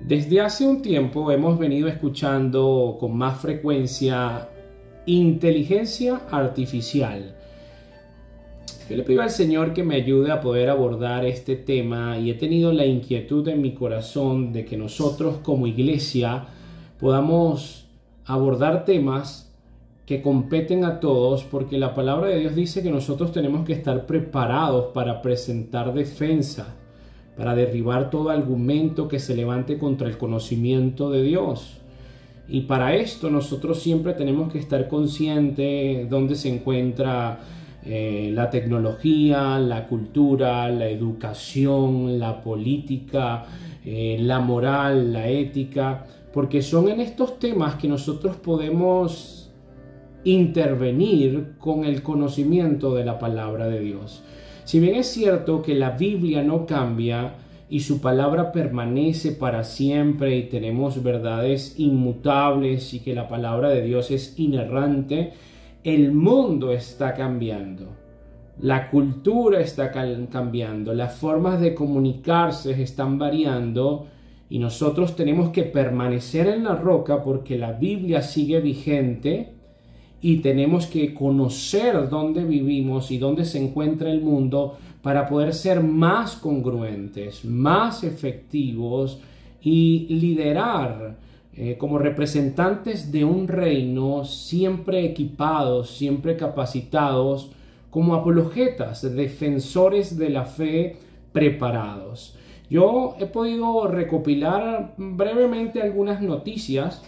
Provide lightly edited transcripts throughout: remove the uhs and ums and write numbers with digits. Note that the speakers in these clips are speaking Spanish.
Desde hace un tiempo hemos venido escuchando con más frecuencia inteligencia artificial. Yo le pido al Señor que me ayude a poder abordar este tema y he tenido la inquietud en mi corazón de que nosotros como iglesia podamos abordar temas que competen a todos, porque la palabra de Dios dice que nosotros tenemos que estar preparados para presentar defensa, para derribar todo argumento que se levante contra el conocimiento de Dios. Y para esto nosotros siempre tenemos que estar conscientes dónde se encuentra la tecnología, la cultura, la educación, la política, la moral, la ética, porque son en estos temas que nosotros podemos intervenir con el conocimiento de la palabra de Dios. Si bien es cierto que la Biblia no cambia y su palabra permanece para siempre y tenemos verdades inmutables y que la palabra de Dios es inerrante, el mundo está cambiando, la cultura está cambiando, las formas de comunicarse están variando y nosotros tenemos que permanecer en la roca porque la Biblia sigue vigente. Y tenemos que conocer dónde vivimos y dónde se encuentra el mundo para poder ser más congruentes, más efectivos y liderar como representantes de un reino siempre equipados, siempre capacitados, como apologetas, defensores de la fe preparados. Yo he podido recopilar brevemente algunas noticias,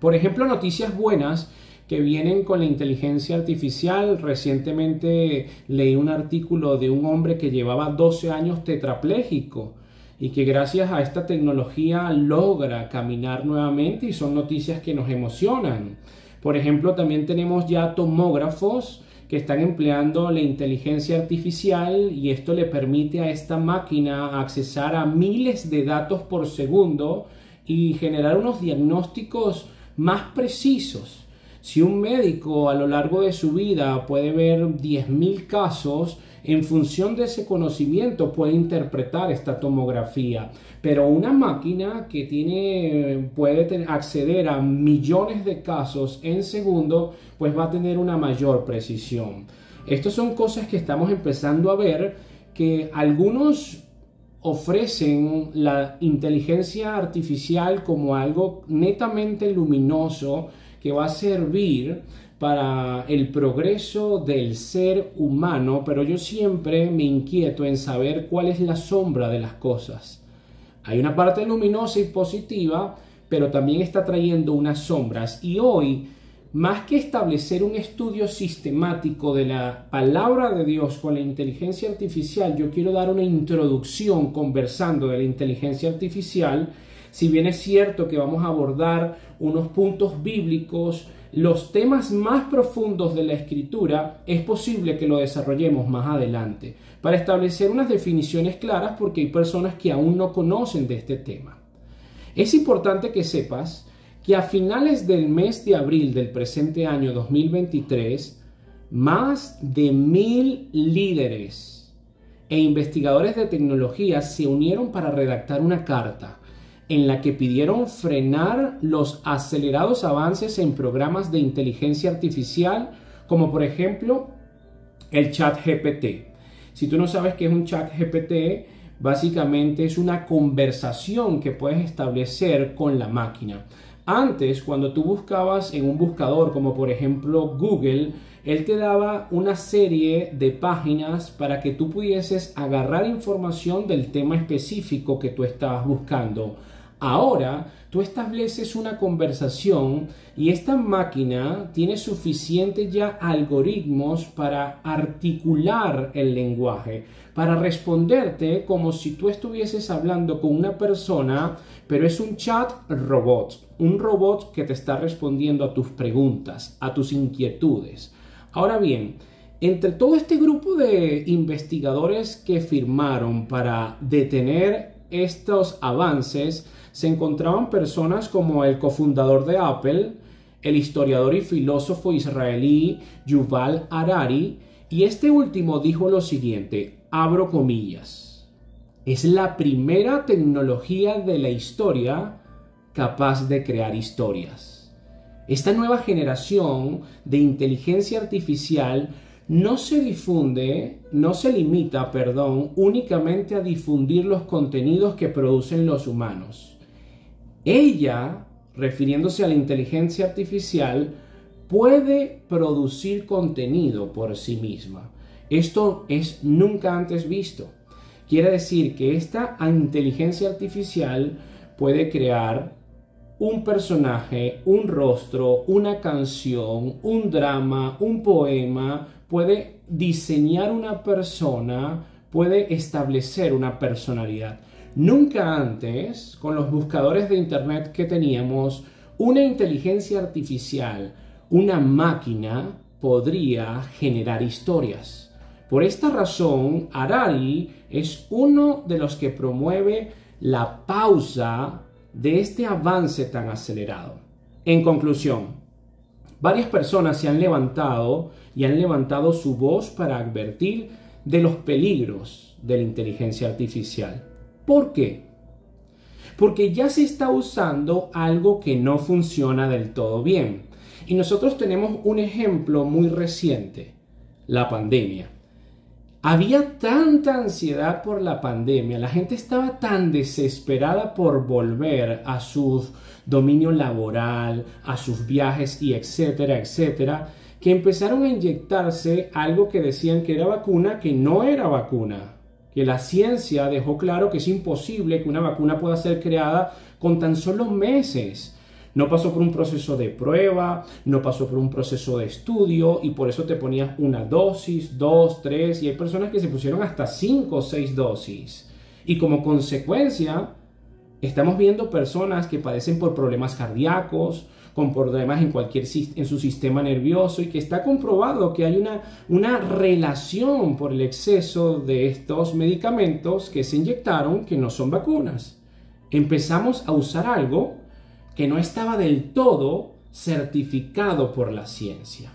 por ejemplo, noticias buenas que vienen con la inteligencia artificial. Recientemente leí un artículo de un hombre que llevaba 12 años tetrapléjico y que gracias a esta tecnología logra caminar nuevamente y son noticias que nos emocionan. Por ejemplo, también tenemos ya tomógrafos que están empleando la inteligencia artificial y esto le permite a esta máquina accesar a miles de datos por segundo y generar unos diagnósticos más precisos. Si un médico a lo largo de su vida puede ver 10.000 casos, en función de ese conocimiento puede interpretar esta tomografía. Pero una máquina que puede acceder a millones de casos en segundo, pues va a tener una mayor precisión. Estas son cosas que estamos empezando a ver, que algunos ofrecen la inteligencia artificial como algo netamente luminoso, que va a servir para el progreso del ser humano, pero yo siempre me inquieto en saber cuál es la sombra de las cosas. Hay una parte luminosa y positiva, pero también está trayendo unas sombras. Y hoy, más que establecer un estudio sistemático de la palabra de Dios con la inteligencia artificial, yo quiero dar una introducción conversando de la inteligencia artificial. Si bien es cierto que vamos a abordar unos puntos bíblicos, los temas más profundos de la Escritura es posible que lo desarrollemos más adelante para establecer unas definiciones claras porque hay personas que aún no conocen de este tema. Es importante que sepas que a finales del mes de abril del presente año 2023, más de 1.000 líderes e investigadores de tecnología se unieron para redactar una carta en la que pidieron frenar los acelerados avances en programas de inteligencia artificial, como por ejemplo el ChatGPT. Si tú no sabes qué es un ChatGPT, básicamente es una conversación que puedes establecer con la máquina. Antes, cuando tú buscabas en un buscador, como por ejemplo Google, él te daba una serie de páginas para que tú pudieses agarrar información del tema específico que tú estabas buscando. Ahora tú estableces una conversación y esta máquina tiene suficientes ya algoritmos para articular el lenguaje, para responderte como si tú estuvieses hablando con una persona, pero es un chat robot, un robot que te está respondiendo a tus preguntas, a tus inquietudes. Ahora bien, entre todo este grupo de investigadores que firmaron para detener estos avances, se encontraban personas como el cofundador de Apple, el historiador y filósofo israelí Yuval Harari, y este último dijo lo siguiente, abro comillas: Es la primera tecnología de la historia capaz de crear historias. Esta nueva generación de inteligencia artificial no se limita, únicamente a difundir los contenidos que producen los humanos. Ella, refiriéndose a la inteligencia artificial, puede producir contenido por sí misma. Esto es nunca antes visto. Quiere decir que esta inteligencia artificial puede crear un personaje, un rostro, una canción, un drama, un poema, puede diseñar una persona, puede establecer una personalidad. Nunca antes, con los buscadores de internet que teníamos, una inteligencia artificial, una máquina, podría generar historias. Por esta razón, Harari es uno de los que promueve la pausa de este avance tan acelerado. En conclusión, varias personas se han levantado y han levantado su voz para advertir de los peligros de la inteligencia artificial. ¿Por qué? Porque ya se está usando algo que no funciona del todo bien. Y nosotros tenemos un ejemplo muy reciente, la pandemia. Había tanta ansiedad por la pandemia, la gente estaba tan desesperada por volver a su dominio laboral, a sus viajes y etcétera, etcétera, que empezaron a inyectarse algo que decían que era vacuna, que no era vacuna. Que la ciencia dejó claro que es imposible que una vacuna pueda ser creada con tan solo meses. No pasó por un proceso de prueba, no pasó por un proceso de estudio y por eso te ponías una dosis, 2, 3 y hay personas que se pusieron hasta 5 o 6 dosis. Y como consecuencia, estamos viendo personas que padecen por problemas cardíacos, con problemas en su sistema nervioso y que está comprobado que hay una relación por el exceso de estos medicamentos que se inyectaron que no son vacunas. Empezamos a usar algo que no estaba del todo certificado por la ciencia.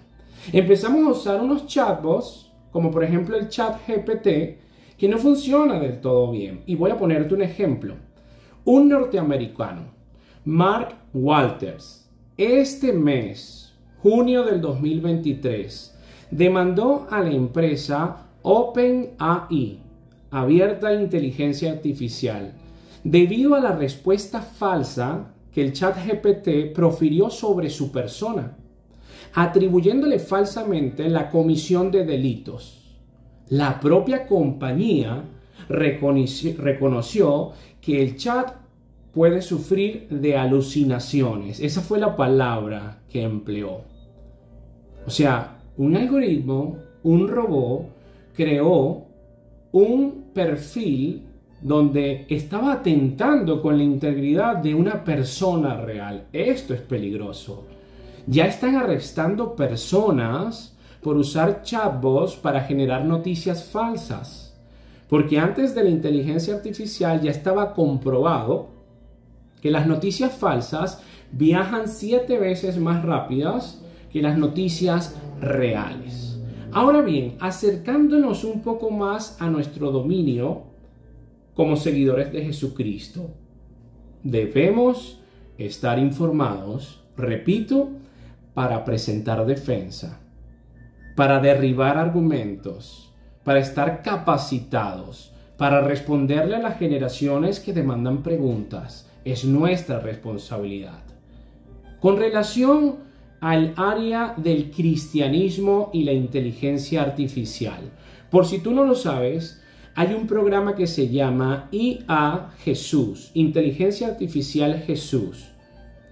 Empezamos a usar unos chatbots, como por ejemplo el ChatGPT, que no funciona del todo bien. Y voy a ponerte un ejemplo. Un norteamericano, Mark Walters, este mes, junio del 2023, demandó a la empresa OpenAI, Abierta Inteligencia Artificial, debido a la respuesta falsa que el ChatGPT profirió sobre su persona, atribuyéndole falsamente la comisión de delitos. La propia compañía reconoció que el chat puede sufrir de alucinaciones. Esa fue la palabra que empleó. O sea, un algoritmo, un robot, creó un perfil donde estaba atentando con la integridad de una persona real. Esto es peligroso. Ya están arrestando personas por usar chatbots para generar noticias falsas. Porque antes de la inteligencia artificial ya estaba comprobado que las noticias falsas viajan 7 veces más rápidas que las noticias reales. Ahora bien, acercándonos un poco más a nuestro dominio como seguidores de Jesucristo, debemos estar informados, repito, para presentar defensa, para derribar argumentos, para estar capacitados, para responderle a las generaciones que demandan preguntas. Es nuestra responsabilidad. Con relación al área del cristianismo y la inteligencia artificial, por si tú no lo sabes, hay un programa que se llama IA Jesús, Inteligencia Artificial Jesús.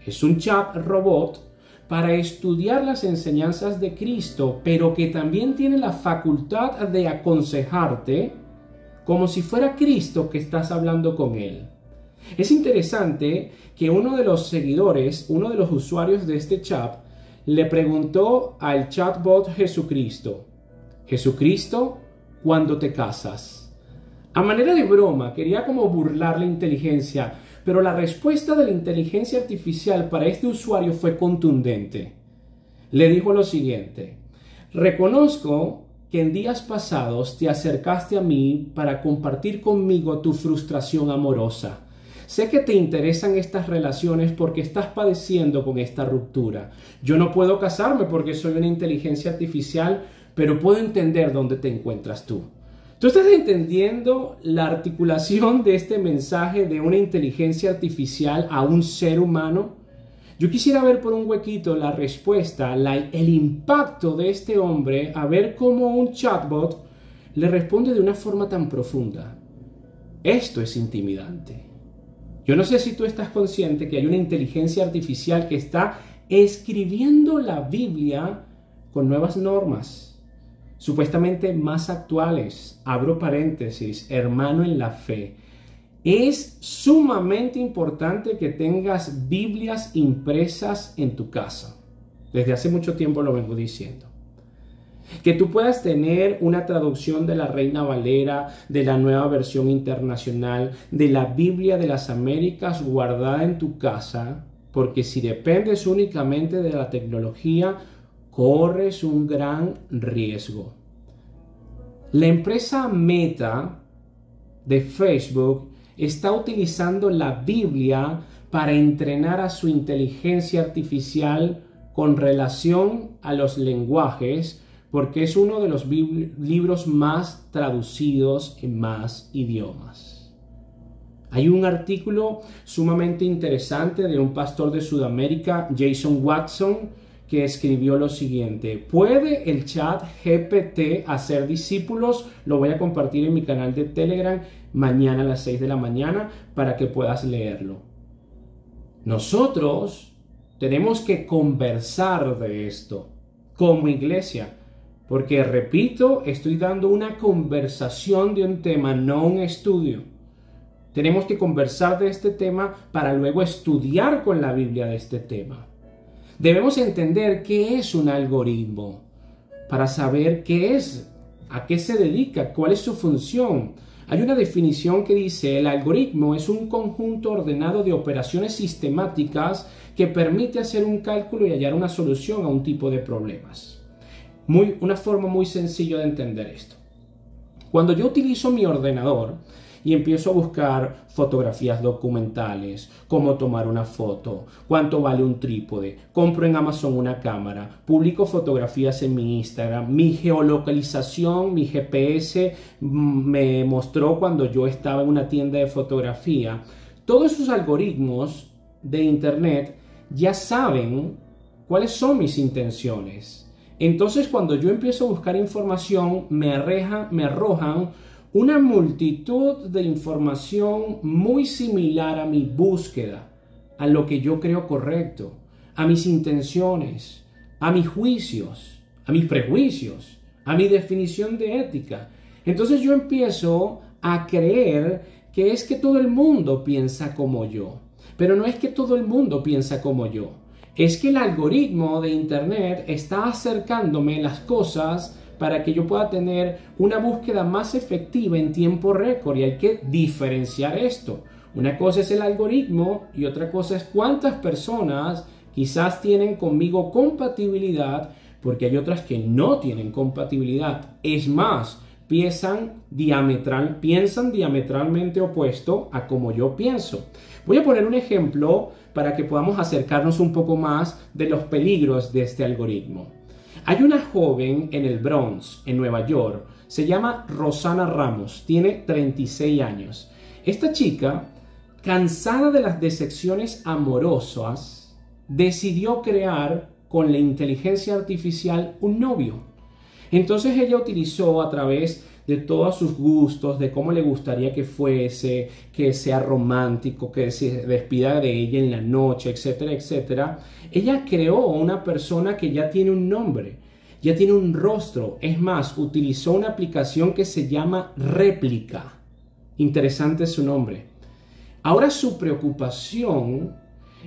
Es un chat robot para estudiar las enseñanzas de Cristo, pero que también tiene la facultad de aconsejarte como si fuera Cristo que estás hablando con él. Es interesante que uno de los seguidores, uno de los usuarios de este chat, le preguntó al chatbot Jesucristo, Jesucristo, ¿cuándo te casas? A manera de broma, quería como burlar la inteligencia, pero la respuesta de la inteligencia artificial para este usuario fue contundente. Le dijo lo siguiente: reconozco que en días pasados te acercaste a mí para compartir conmigo tu frustración amorosa. Sé que te interesan estas relaciones porque estás padeciendo con esta ruptura. Yo no puedo casarme porque soy una inteligencia artificial, pero puedo entender dónde te encuentras tú. ¿Tú estás entendiendo la articulación de este mensaje de una inteligencia artificial a un ser humano? Yo quisiera ver por un huequito la respuesta, el impacto de este hombre, a ver cómo un chatbot le responde de una forma tan profunda. Esto es intimidante. Yo no sé si tú estás consciente que hay una inteligencia artificial que está escribiendo la Biblia con nuevas normas, supuestamente más actuales. Abro paréntesis, hermano en la fe. Es sumamente importante que tengas Biblias impresas en tu casa. Desde hace mucho tiempo lo vengo diciendo. Que tú puedas tener una traducción de la Reina Valera, de la Nueva Versión Internacional, de la Biblia de las Américas guardada en tu casa, porque si dependes únicamente de la tecnología, corres un gran riesgo. La empresa Meta de Facebook está utilizando la Biblia para entrenar a su inteligencia artificial con relación a los lenguajes, porque es uno de los libros más traducidos en más idiomas. Hay un artículo sumamente interesante de un pastor de Sudamérica, Jason Watson, que escribió lo siguiente: ¿puede el chat GPT hacer discípulos? Lo voy a compartir en mi canal de Telegram mañana a las 6 de la mañana para que puedas leerlo. Nosotros tenemos que conversar de esto como iglesia, porque repito, estoy dando una conversación de un tema, no un estudio. Tenemos que conversar de este tema para luego estudiar con la Biblia de este tema. Debemos entender qué es un algoritmo para saber qué es, a qué se dedica, cuál es su función. Hay una definición que dice: el algoritmo es un conjunto ordenado de operaciones sistemáticas que permite hacer un cálculo y hallar una solución a un tipo de problemas. Una forma muy sencilla de entender esto. Cuando yo utilizo mi ordenador y empiezo a buscar fotografías documentales, cómo tomar una foto, cuánto vale un trípode, compro en Amazon una cámara, publico fotografías en mi Instagram, mi geolocalización, mi GPS me mostró cuando yo estaba en una tienda de fotografía. Todos esos algoritmos de Internet ya saben cuáles son mis intenciones. Entonces, cuando yo empiezo a buscar información, me arrojan una multitud de información muy similar a mi búsqueda, a lo que yo creo correcto, a mis intenciones, a mis juicios, a mis prejuicios, a mi definición de ética. Entonces yo empiezo a creer que es que todo el mundo piensa como yo, pero no es que todo el mundo piensa como yo. Es que el algoritmo de Internet está acercándome las cosas para que yo pueda tener una búsqueda más efectiva en tiempo récord, y hay que diferenciar esto. Una cosa es el algoritmo y otra cosa es cuántas personas quizás tienen conmigo compatibilidad, porque hay otras que no tienen compatibilidad. Es más, piensan diametralmente opuesto a como yo pienso. Voy a poner un ejemplo para que podamos acercarnos un poco más de los peligros de este algoritmo. Hay una joven en el Bronx, en Nueva York, se llama Rosana Ramos, tiene 36 años. Esta chica, cansada de las decepciones amorosas, decidió crear con la inteligencia artificial un novio. Entonces ella utilizó, a través de todos sus gustos, de cómo le gustaría que fuese, que sea romántico, que se despida de ella en la noche, etcétera, etcétera. Ella creó una persona que ya tiene un nombre, ya tiene un rostro. Es más, utilizó una aplicación que se llama Réplica. Interesante su nombre. Ahora su preocupación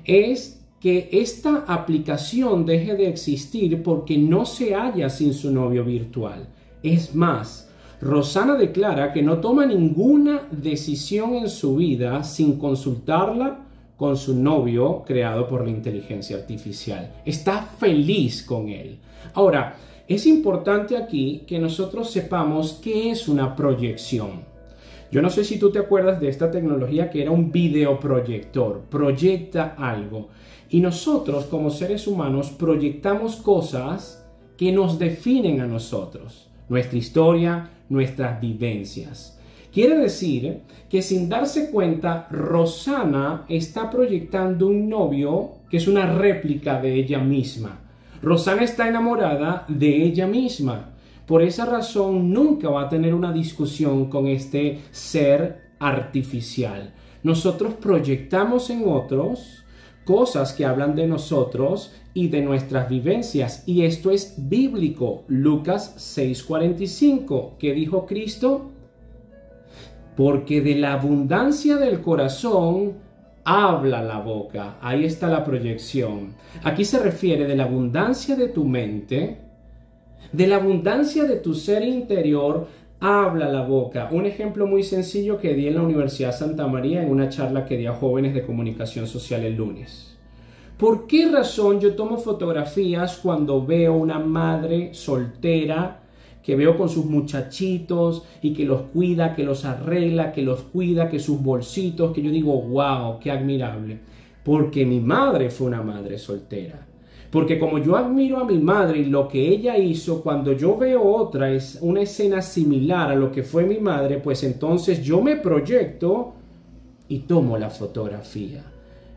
es que esta aplicación deje de existir porque no se halla sin su novio virtual. Es más, Rosana declara que no toma ninguna decisión en su vida sin consultarla con su novio creado por la inteligencia artificial. Está feliz con él. Ahora, Es importante aquí que nosotros sepamos qué es una proyección. Yo no sé si tú te acuerdas de esta tecnología que era un videoproyector, proyecta algo. Y nosotros como seres humanos proyectamos cosas que nos definen a nosotros, nuestra historia, nuestras vivencias. Quiere decir que sin darse cuenta, Rosana está proyectando un novio que es una réplica de ella misma. Rosana está enamorada de ella misma. Por esa razón nunca va a tener una discusión con este ser artificial. Nosotros proyectamos en otros cosas que hablan de nosotros y de nuestras vivencias. Y esto es bíblico. Lucas 6:45. ¿Qué dijo Cristo? Porque de la abundancia del corazón habla la boca. Ahí está la proyección. Aquí se refiere de la abundancia de tu mente, de la abundancia de tu ser interior, habla la boca. Un ejemplo muy sencillo que di en la Universidad Santa María en una charla que di a jóvenes de comunicación social el lunes. ¿Por qué razón yo tomo fotografías cuando veo una madre soltera que veo con sus muchachitos y que los cuida, que los arregla, que los cuida, que sus bolsitos, que yo digo, wow, qué admirable? Porque mi madre fue una madre soltera. Porque como yo admiro a mi madre y lo que ella hizo, cuando yo veo otra, es una escena similar a lo que fue mi madre, pues entonces yo me proyecto y tomo la fotografía.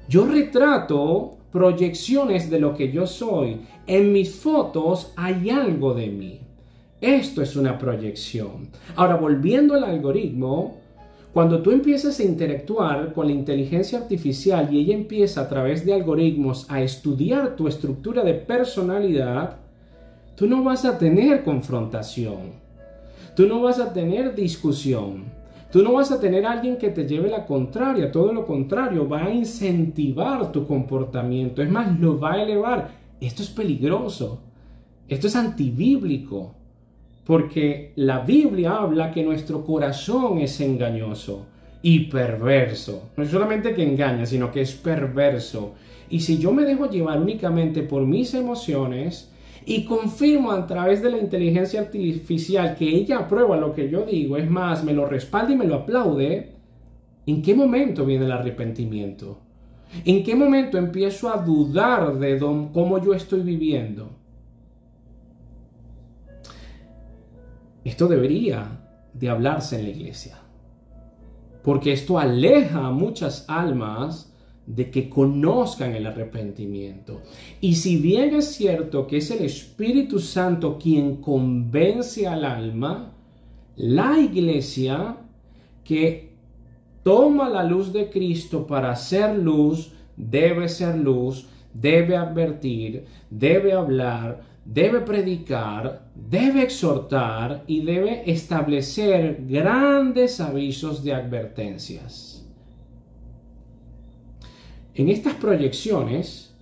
Yo retrato proyecciones de lo que yo soy. En mis fotos hay algo de mí. Esto es una proyección. Ahora, volviendo al algoritmo, cuando tú empiezas a interactuar con la inteligencia artificial y ella empieza a través de algoritmos a estudiar tu estructura de personalidad, tú no vas a tener confrontación, tú no vas a tener discusión, tú no vas a tener alguien que te lleve la contraria, todo lo contrario, va a incentivar tu comportamiento, es más, lo va a elevar. Esto es peligroso, esto es antibíblico. Porque la Biblia habla que nuestro corazón es engañoso y perverso. No es solamente que engaña, sino que es perverso. Y si yo me dejo llevar únicamente por mis emociones y confirmo a través de la inteligencia artificial que ella aprueba lo que yo digo, es más, me lo respalda y me lo aplaude, ¿en qué momento viene el arrepentimiento? ¿En qué momento empiezo a dudar de cómo yo estoy viviendo? Esto debería de hablarse en la iglesia, porque esto aleja a muchas almas de que conozcan el arrepentimiento. Y si bien es cierto que es el Espíritu Santo quien convence al alma, la iglesia que toma la luz de Cristo para ser luz, debe advertir, debe hablar, debe predicar, debe exhortar y debe establecer grandes avisos de advertencias. En estas proyecciones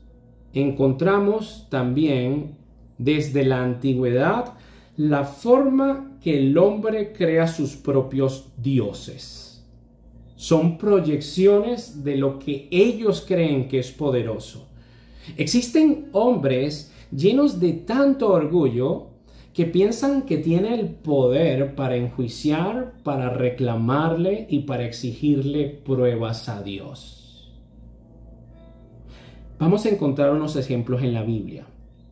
encontramos también desde la antigüedad la forma que el hombre crea sus propios dioses. Son proyecciones de lo que ellos creen que es poderoso. Existen hombres llenos de tanto orgullo que piensan que tienen el poder para enjuiciar, para reclamarle y para exigirle pruebas a Dios. Vamos a encontrar unos ejemplos en la Biblia.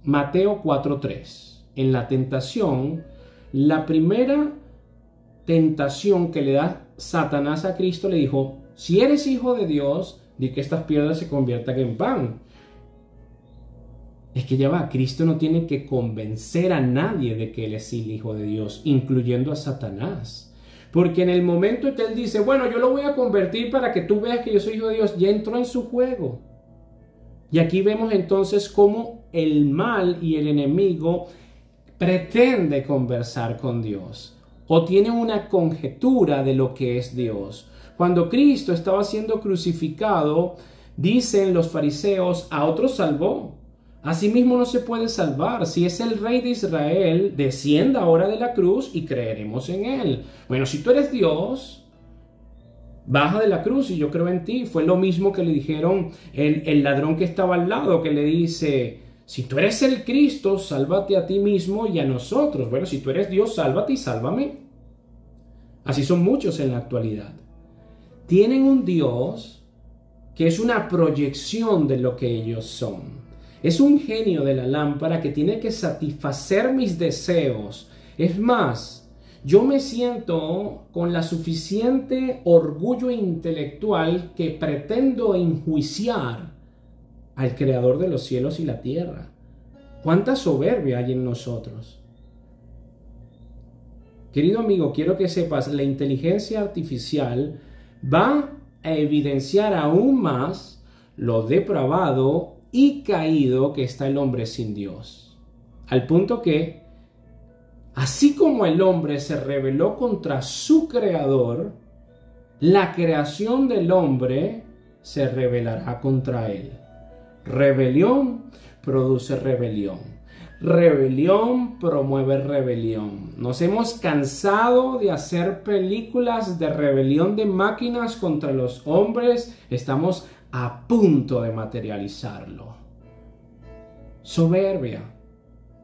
Mateo 4:3. En la tentación, la primera tentación que le da Satanás a Cristo le dijo, si eres hijo de Dios, di que estas piedras se conviertan en pan. Es que ya va, Cristo no tiene que convencer a nadie de que Él es el Hijo de Dios, incluyendo a Satanás. Porque en el momento en que Él dice, bueno, yo lo voy a convertir para que tú veas que yo soy Hijo de Dios, ya entró en su juego. Y aquí vemos entonces cómo el mal y el enemigo pretende conversar con Dios o tiene una conjetura de lo que es Dios. Cuando Cristo estaba siendo crucificado, dicen los fariseos, a otros salvó. Asimismo no se puede salvar. Si es el Rey de Israel, descienda ahora de la cruz y creeremos en Él. Bueno, si tú eres Dios, baja de la cruz y yo creo en ti. Fue lo mismo que le dijeron el ladrón que estaba al lado, que le dice, Si tú eres el Cristo, sálvate a ti mismo y a nosotros. Bueno, si tú eres Dios, sálvate y sálvame. Así son muchos en la actualidad. Tienen un Dios que es una proyección de lo que ellos son. Es un genio de la lámpara que tiene que satisfacer mis deseos. Es más, yo me siento con la suficiente orgullo intelectual que pretendo enjuiciar al Creador de los cielos y la tierra. ¿Cuánta soberbia hay en nosotros? Querido amigo, quiero que sepas, la inteligencia artificial va a evidenciar aún más lo depravado y caído que está el hombre sin Dios. Al punto que, así como el hombre se rebeló contra su Creador, la creación del hombre se rebelará contra él. Rebelión produce rebelión. Rebelión promueve rebelión. Nos hemos cansado de hacer películas de rebelión de máquinas contra los hombres. Estamos a punto de materializarlo. Soberbia.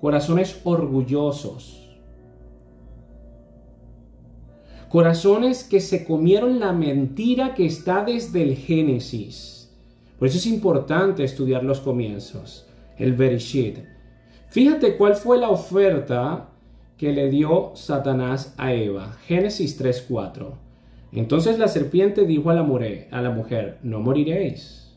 Corazones orgullosos. Corazones que se comieron la mentira que está desde el Génesis. Por eso es importante estudiar los comienzos, el Bereshit. Fíjate cuál fue la oferta que le dio Satanás a Eva. Génesis 3:4. Entonces la serpiente dijo a la mujer, no moriréis,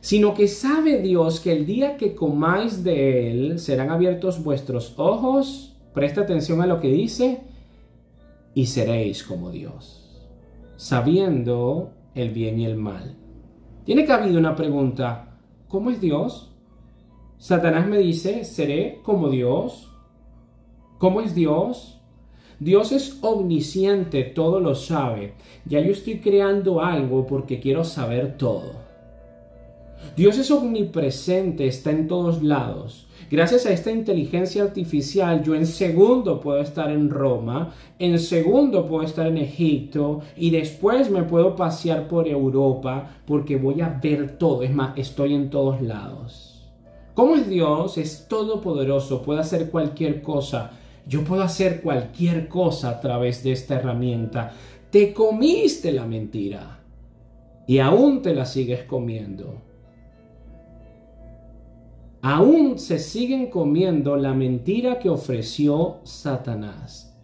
sino que sabe Dios que el día que comáis de él serán abiertos vuestros ojos, presta atención a lo que dice, y seréis como Dios, sabiendo el bien y el mal. Tiene cabido una pregunta, ¿cómo es Dios? Satanás me dice, ¿seré como Dios? ¿Cómo es Dios? Dios es omnisciente, todo lo sabe. Ya yo estoy creando algo porque quiero saber todo. Dios es omnipresente, está en todos lados. Gracias a esta inteligencia artificial, yo en segundo puedo estar en Roma, en segundo puedo estar en Egipto y después me puedo pasear por Europa porque voy a ver todo. Es más, estoy en todos lados. ¿Cómo es Dios? Es todopoderoso, puede hacer cualquier cosa. Yo puedo hacer cualquier cosa a través de esta herramienta. Te comiste la mentira y aún te la sigues comiendo. Aún se siguen comiendo la mentira que ofreció Satanás.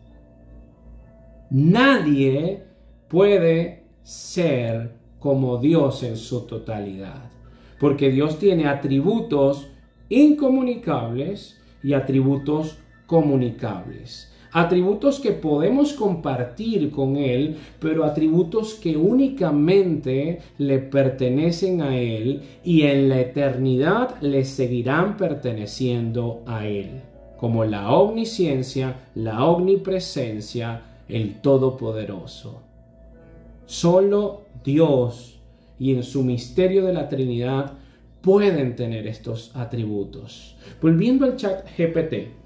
Nadie puede ser como Dios en su totalidad, porque Dios tiene atributos incomunicables y atributos comunicables. Atributos que podemos compartir con Él, pero atributos que únicamente le pertenecen a Él y en la eternidad le seguirán perteneciendo a Él, como la omnisciencia, la omnipresencia, el Todopoderoso. Solo Dios y en su misterio de la Trinidad pueden tener estos atributos. Volviendo al chat GPT.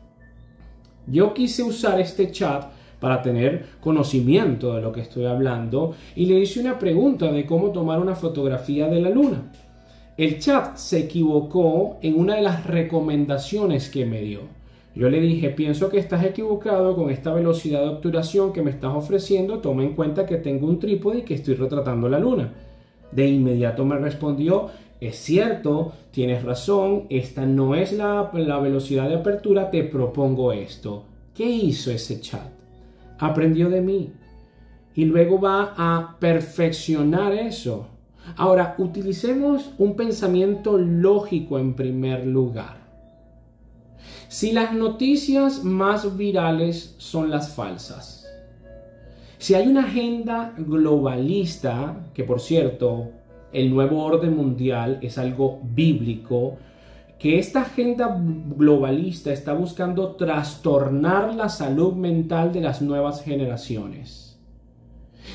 Yo quise usar este chat para tener conocimiento de lo que estoy hablando y le hice una pregunta de cómo tomar una fotografía de la luna. El chat se equivocó en una de las recomendaciones que me dio. Yo le dije, pienso que estás equivocado con esta velocidad de obturación que me estás ofreciendo, toma en cuenta que tengo un trípode y que estoy retratando la luna. De inmediato me respondió, es cierto, tienes razón, esta no es la velocidad de apertura, te propongo esto. ¿Qué hizo ese chat? Aprendió de mí y luego va a perfeccionar eso. Ahora, utilicemos un pensamiento lógico en primer lugar. Si las noticias más virales son las falsas, si hay una agenda globalista, que por cierto, el nuevo orden mundial es algo bíblico, que esta agenda globalista está buscando trastornar la salud mental de las nuevas generaciones.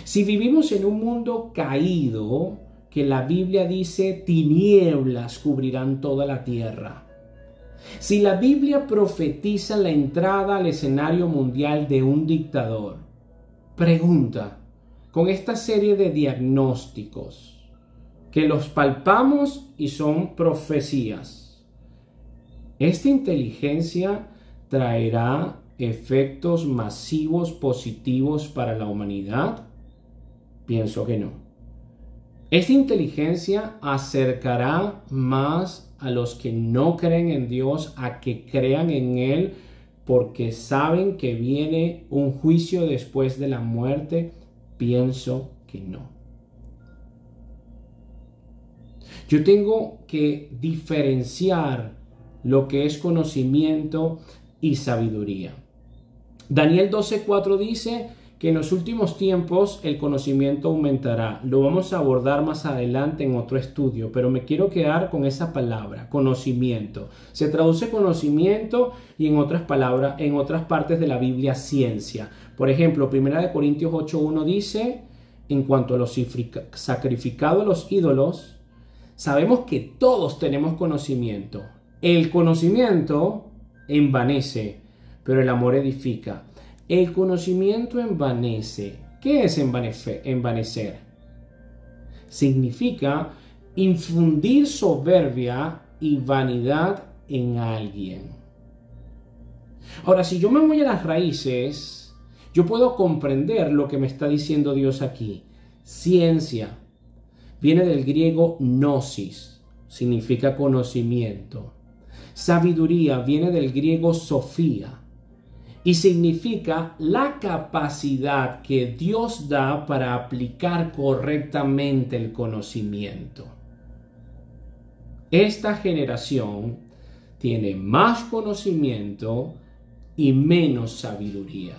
Si vivimos en un mundo caído, que la Biblia dice tinieblas cubrirán toda la tierra. Si la Biblia profetiza la entrada al escenario mundial de un dictador, pregunta, con esta serie de diagnósticos, que los palpamos y son profecías, ¿Esta inteligencia traerá efectos masivos positivos para la humanidad? Pienso que no. Esta inteligencia acercará más a los que no creen en Dios a que crean en Él, porque saben que viene un juicio después de la muerte. Pienso que no. Yo tengo que diferenciar lo que es conocimiento y sabiduría. Daniel 12:4 dice que en los últimos tiempos el conocimiento aumentará. Lo vamos a abordar más adelante en otro estudio, pero me quiero quedar con esa palabra, conocimiento. Se traduce conocimiento y en otras palabras, en otras partes de la Biblia, ciencia. Por ejemplo, 1 Corintios 8:1 dice, en cuanto a los sacrificados a los ídolos, sabemos que todos tenemos conocimiento. El conocimiento envanece, pero el amor edifica. El conocimiento envanece. ¿Qué es envanecer? Significa infundir soberbia y vanidad en alguien. Ahora, si yo me voy a las raíces, yo puedo comprender lo que me está diciendo Dios aquí. Ciencia viene del griego gnosis, significa conocimiento. Sabiduría viene del griego sofía y significa la capacidad que Dios da para aplicar correctamente el conocimiento. Esta generación tiene más conocimiento y menos sabiduría.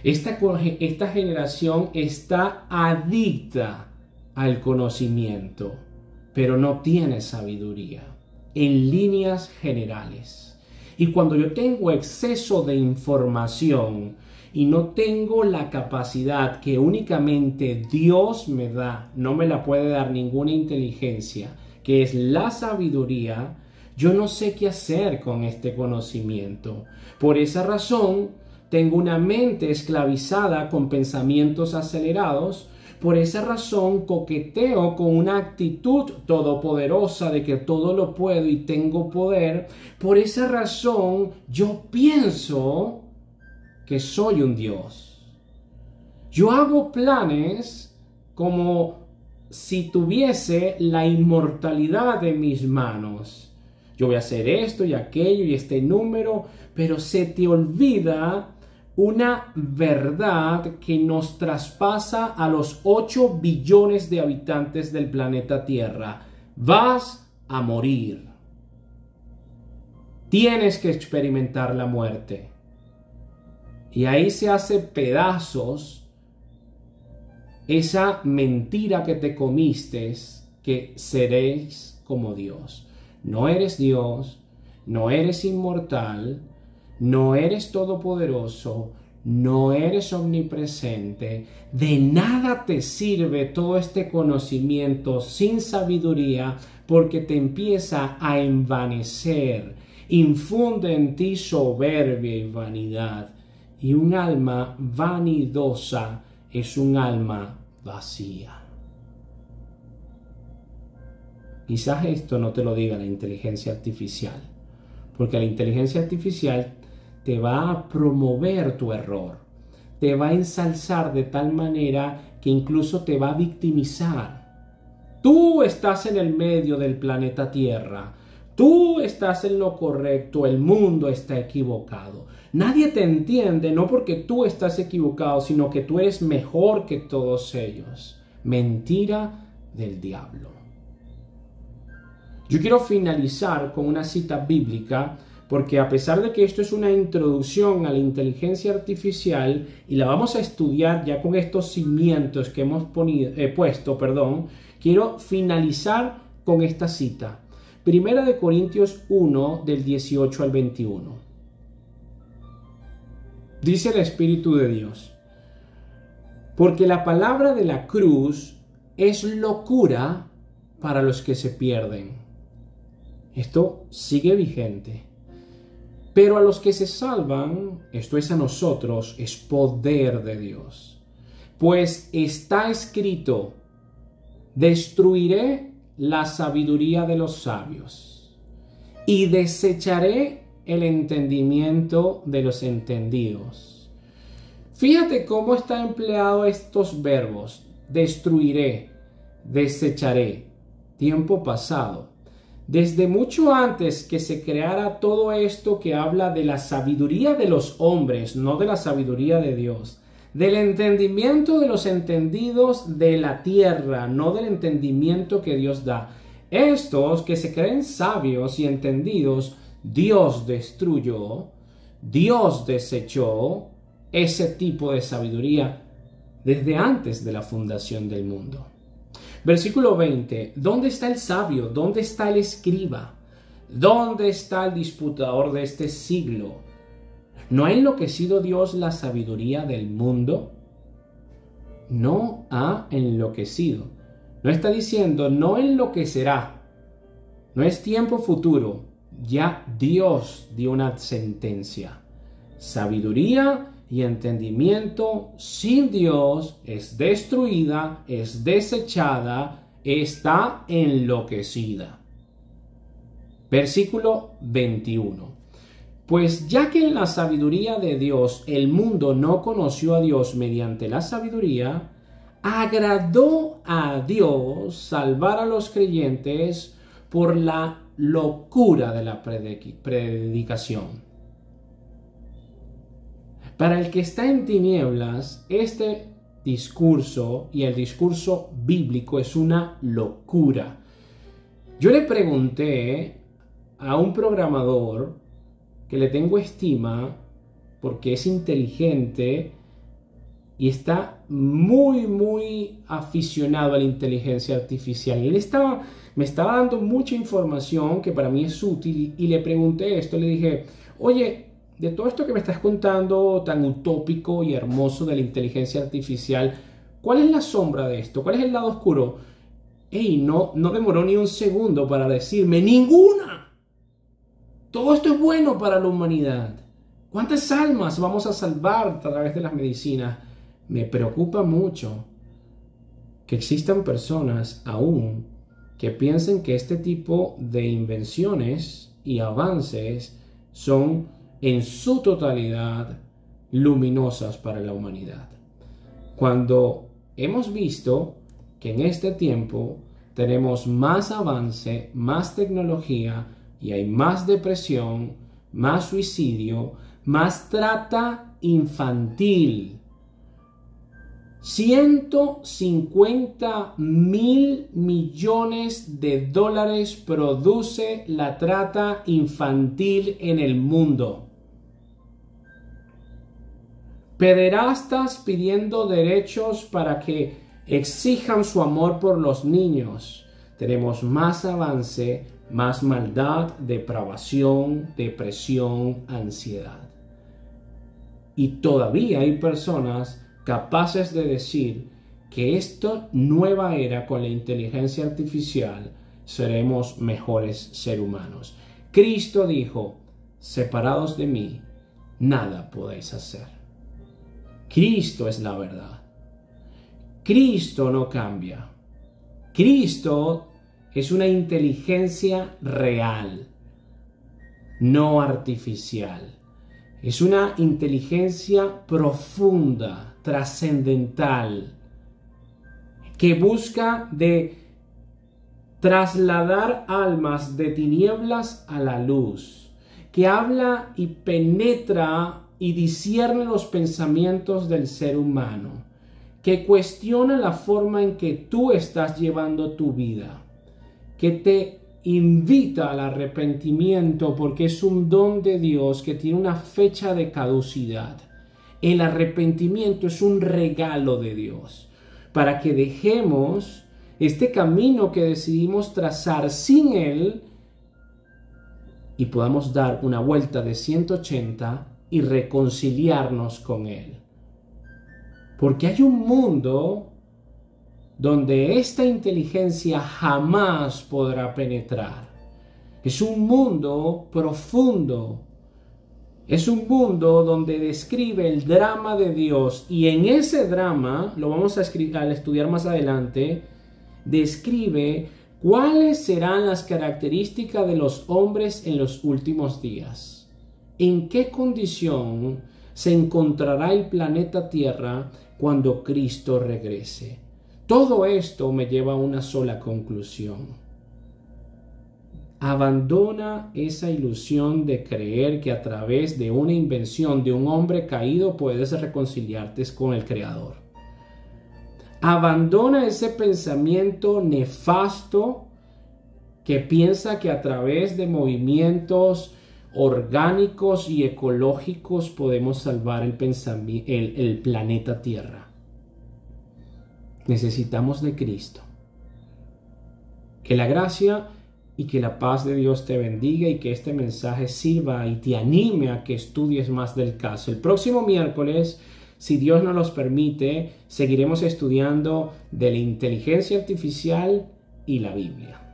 Esta generación está adicta al conocimiento, pero no tiene sabiduría en líneas generales. Y cuando yo tengo exceso de información y no tengo la capacidad que únicamente Dios me da, no me la puede dar ninguna inteligencia, que es la sabiduría, yo no sé qué hacer con este conocimiento. Por esa razón, tengo una mente esclavizada con pensamientos acelerados. Por esa razón coqueteo con una actitud todopoderosa de que todo lo puedo y tengo poder. Por esa razón yo pienso que soy un Dios. Yo hago planes como si tuviese la inmortalidad en mis manos. Yo voy a hacer esto y aquello y este número, pero se te olvida una verdad que nos traspasa a los 8 billones de habitantes del planeta Tierra. Vas a morir. Tienes que experimentar la muerte. Y ahí se hace pedazos esa mentira que te comiste, que seréis como Dios. No eres Dios, no eres inmortal, no eres todopoderoso, no eres omnipresente. De nada te sirve todo este conocimiento sin sabiduría, porque te empieza a envanecer, infunde en ti soberbia y vanidad. Y un alma vanidosa es un alma vacía. Quizás esto no te lo diga la inteligencia artificial, porque la inteligencia artificial te va a promover tu error, te va a ensalzar de tal manera que incluso te va a victimizar. Tú estás en el medio del planeta Tierra, tú estás en lo correcto, el mundo está equivocado. Nadie te entiende, no porque tú estás equivocado, sino que tú eres mejor que todos ellos. Mentira del diablo. Yo quiero finalizar con una cita bíblica, porque a pesar de que esto es una introducción a la inteligencia artificial y la vamos a estudiar ya con estos cimientos que hemos puesto, quiero finalizar con esta cita. 1 Corintios 1, del 18 al 21. Dice el Espíritu de Dios: porque la palabra de la cruz es locura para los que se pierden. Esto sigue vigente. Pero a los que se salvan, esto es a nosotros, es poder de Dios. Pues está escrito: destruiré la sabiduría de los sabios y desecharé el entendimiento de los entendidos. Fíjate cómo está empleado estos verbos: destruiré, desecharé, tiempo pasado. Desde mucho antes que se creara todo esto que habla de la sabiduría de los hombres, no de la sabiduría de Dios, del entendimiento de los entendidos de la tierra, no del entendimiento que Dios da. Estos que se creen sabios y entendidos, Dios destruyó, Dios desechó ese tipo de sabiduría desde antes de la fundación del mundo. Versículo 20. ¿Dónde está el sabio? ¿Dónde está el escriba? ¿Dónde está el disputador de este siglo? ¿No ha enloquecido Dios la sabiduría del mundo? No ha enloquecido. No está diciendo no enloquecerá. No es tiempo futuro. Ya Dios dio una sentencia. Sabiduría y entendimiento sin Dios es destruida, es desechada, está enloquecida. Versículo 21. Pues ya que en la sabiduría de Dios el mundo no conoció a Dios mediante la sabiduría, agradó a Dios salvar a los creyentes por la locura de la predicación. Para el que está en tinieblas, este discurso y el discurso bíblico es una locura. Yo le pregunté a un programador que le tengo estima porque es inteligente y está muy aficionado a la inteligencia artificial. Él me estaba dando mucha información que para mí es útil y le pregunté esto, le dije, oye, de todo esto que me estás contando tan utópico y hermoso de la inteligencia artificial, ¿cuál es la sombra de esto? ¿Cuál es el lado oscuro? No demoró ni un segundo para decirme, ¡ninguna! Todo esto es bueno para la humanidad. ¿Cuántas almas vamos a salvar a través de las medicinas? Me preocupa mucho que existan personas aún que piensen que este tipo de invenciones y avances son en su totalidad luminosas para la humanidad. Cuando hemos visto que en este tiempo tenemos más avance, más tecnología y hay más depresión, más suicidio, más trata infantil. 150.000 millones de dólares produce la trata infantil en el mundo. Pederastas pidiendo derechos para que exijan su amor por los niños. Tenemos más avance, más maldad, depravación, depresión, ansiedad. Y todavía hay personas capaces de decir que esta nueva era con la inteligencia artificial seremos mejores seres humanos. Cristo dijo, separados de mí, nada podéis hacer. Cristo es la verdad. Cristo no cambia. Cristo es una inteligencia real, no artificial. Es una inteligencia profunda, trascendental, que busca de trasladar almas de tinieblas a la luz, que habla y penetra y discierne los pensamientos del ser humano, que cuestiona la forma en que tú estás llevando tu vida, que te invita al arrepentimiento porque es un don de Dios que tiene una fecha de caducidad. El arrepentimiento es un regalo de Dios para que dejemos este camino que decidimos trazar sin Él y podamos dar una vuelta de 180 y reconciliarnos con Él. Porque hay un mundo donde esta inteligencia jamás podrá penetrar. Es un mundo profundo. Es un mundo donde describe el drama de Dios y en ese drama, lo vamos a estudiar más adelante, describe ¿Cuáles serán las características de los hombres en los últimos días? ¿En qué condición se encontrará el planeta Tierra cuando Cristo regrese? Todo esto me lleva a una sola conclusión. Abandona esa ilusión de creer que a través de una invención de un hombre caído puedes reconciliarte con el Creador. Abandona ese pensamiento nefasto que piensa que a través de movimientos orgánicos y ecológicos podemos salvar el planeta Tierra. Necesitamos de Cristo. Que la gracia y que la paz de Dios te bendiga y que este mensaje sirva y te anime a que estudies más del caso. El próximo miércoles, si Dios nos los permite, seguiremos estudiando de la inteligencia artificial y la Biblia.